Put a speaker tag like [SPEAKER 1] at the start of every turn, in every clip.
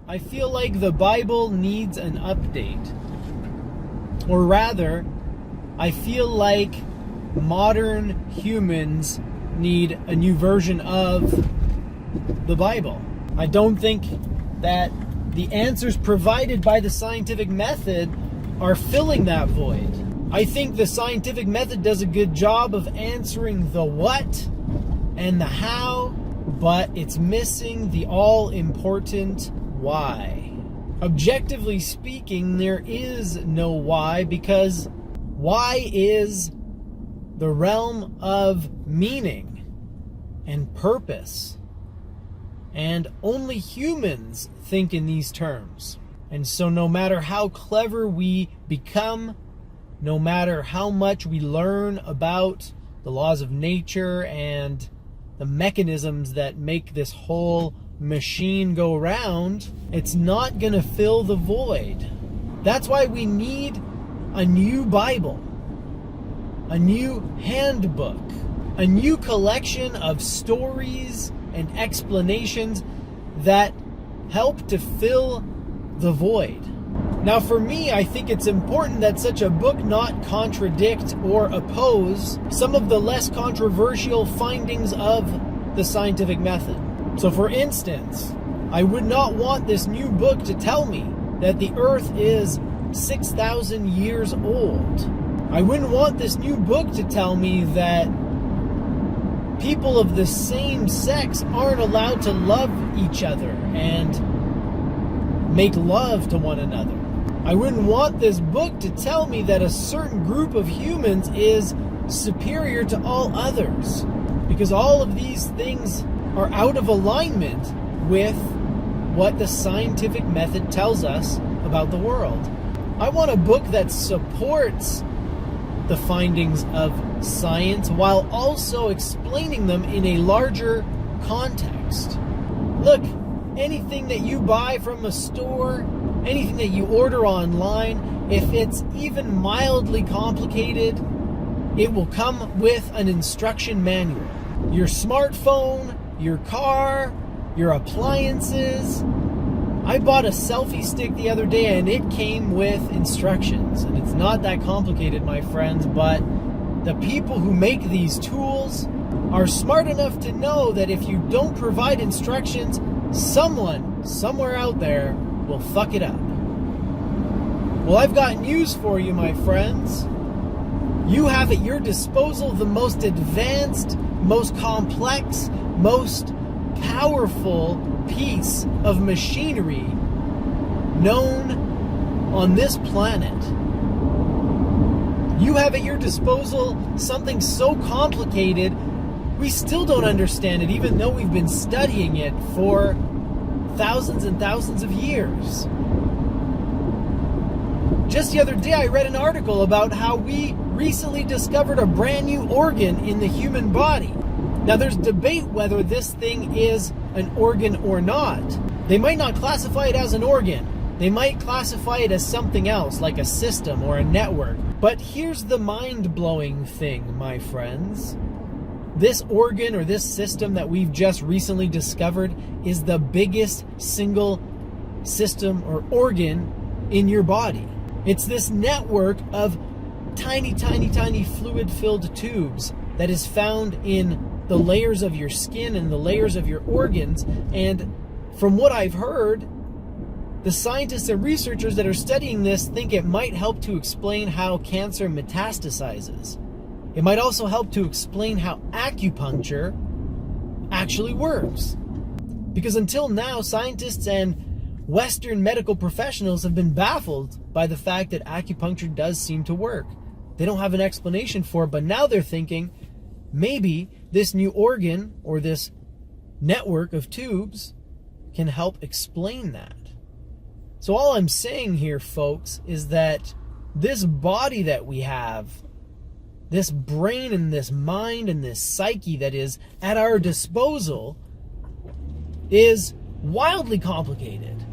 [SPEAKER 1] I feel like the Bible needs an update. Or rather, I feel like modern humans need a new version of the Bible. I don't think that the answers provided by the scientific method are filling that void. I think the scientific method does a good job of answering the what and the how, but it's missing the all-important why. Objectively speaking, there is no why, because why is the realm of meaning and purpose. And only humans think in these terms. And so no matter how clever we become, no matter how much we learn about the laws of nature and the mechanisms that make this whole machine go round, it's not going to fill the void. That's why we need a new Bible, a new handbook, a new collection of stories and explanations that help to fill the void. Now, for me, I think it's important that such a book not contradict or oppose some of the less controversial findings of the scientific method. So, for instance, I would not want this new book to tell me that the Earth is 6,000 years old. I wouldn't want this new book to tell me that people of the same sex aren't allowed to love each other and make love to one another. I wouldn't want this book to tell me that a certain group of humans is superior to all others, because all of these things are out of alignment with what the scientific method tells us about the world. I want a book that supports the findings of science while also explaining them in a larger context. Look, anything that you buy from a store, anything that you order online, if it's even mildly complicated, it will come with an instruction manual. Your smartphone, your car, your appliances. I bought a selfie stick the other day and it came with instructions. And it's not that complicated, my friends, but the people who make these tools are smart enough to know that if you don't provide instructions, someone, somewhere out there, will fuck it up. Well, I've got news for you, my friends. You have at your disposal the most advanced, most complex, most powerful piece of machinery known on this planet. You have at your disposal something so complicated we still don't understand it, even though we've been studying it for thousands and thousands of years. Just the other day I read an article about how we recently discovered a brand new organ in the human body. Now, there's debate whether this thing is an organ or not. They might not classify it as an organ. They might classify it as something else, like a system or a network. But here's the mind-blowing thing, my friends. This organ or this system that we've just recently discovered is the biggest single system or organ in your body. It's this network of tiny, tiny, tiny fluid-filled tubes that is found in the layers of your skin and the layers of your organs. And from what I've heard, the scientists and researchers that are studying this think it might help to explain how cancer metastasizes. It might also help to explain how acupuncture actually works. Because until now, scientists and Western medical professionals have been baffled by the fact that acupuncture does seem to work. They don't have an explanation for it, but now they're thinking maybe this new organ or this network of tubes can help explain that. So all I'm saying here, folks, is that this body that we have, this brain and this mind and this psyche that is at our disposal, is wildly complicated,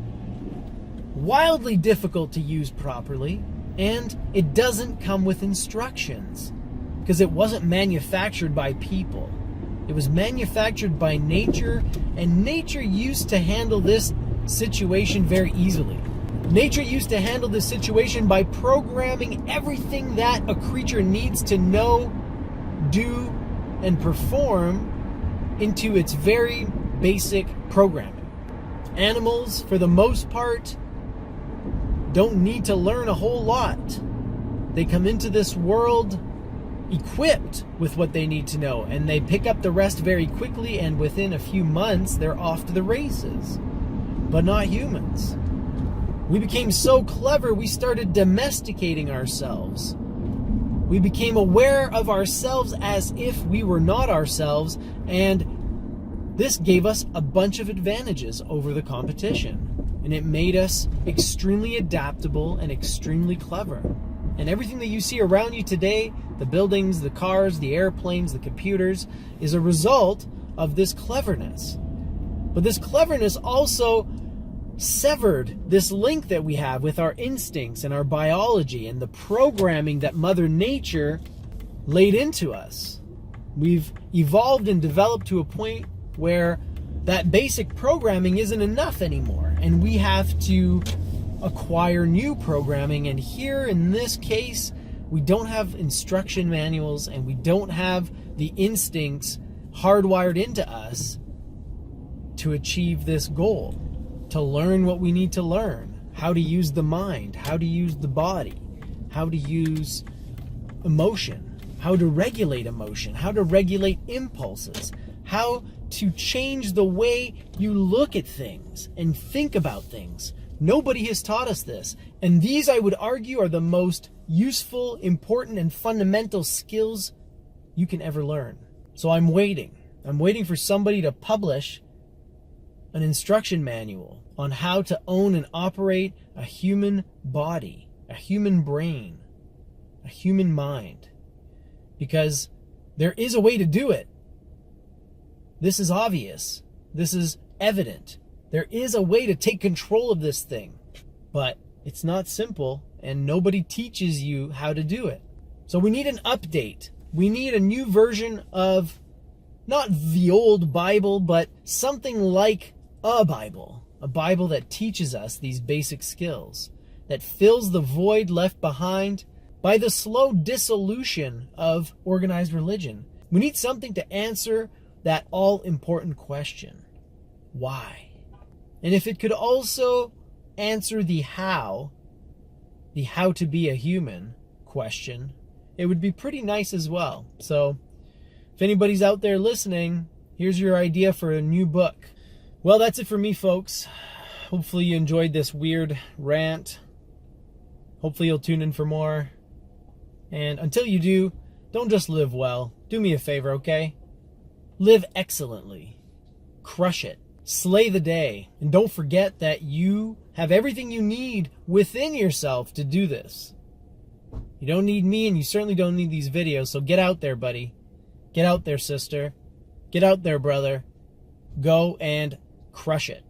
[SPEAKER 1] wildly difficult to use properly, and it doesn't come with instructions because it wasn't manufactured by people. It was manufactured by nature, and nature used to handle this situation very easily. Nature used to handle this situation by programming everything that a creature needs to know, do, and perform into its very basic programming. Animals, for the most part, don't need to learn a whole lot. They come into this world equipped with what they need to know, and they pick up the rest very quickly, and within a few months they're off to the races. But not humans. We became so clever, we started domesticating ourselves. We became aware of ourselves as if we were not ourselves, and this gave us a bunch of advantages over the competition. And it made us extremely adaptable and extremely clever. And everything that you see around you today, the buildings, the cars, the airplanes, the computers, is a result of this cleverness. But this cleverness also severed this link that we have with our instincts and our biology and the programming that Mother Nature laid into us. We've evolved and developed to a point where that basic programming isn't enough anymore, and we have to acquire new programming. And here in this case, we don't have instruction manuals, and we don't have the instincts hardwired into us to achieve this goal, to learn what we need to learn, how to use the mind, how to use the body, how to use emotion, how to regulate emotion, how to regulate impulses, how to change the way you look at things and think about things. Nobody has taught us this. And these, I would argue, are the most useful, important, and fundamental skills you can ever learn. So I'm waiting. I'm waiting for somebody to publish an instruction manual on how to own and operate a human body, a human brain, a human mind. Because there is a way to do it. This is obvious. This is evident. There is a way to take control of this thing. But it's not simple, and nobody teaches you how to do it. So we need an update. We need a new version of not the old Bible, but something like a Bible that teaches us these basic skills, that fills the void left behind by the slow dissolution of organized religion. We need something to answer that all-important question: why? And if it could also answer the how to be a human question, it would be pretty nice as well. So if anybody's out there listening, here's your idea for a new book. Well, that's it for me, folks. Hopefully you enjoyed this weird rant. Hopefully you'll tune in for more. And until you do, don't just live well. Do me a favor, okay? Live excellently. Crush it. Slay the day. And don't forget that you have everything you need within yourself to do this. You don't need me, and you certainly don't need these videos, so get out there, buddy. Get out there, sister. Get out there, brother. Go and crush it.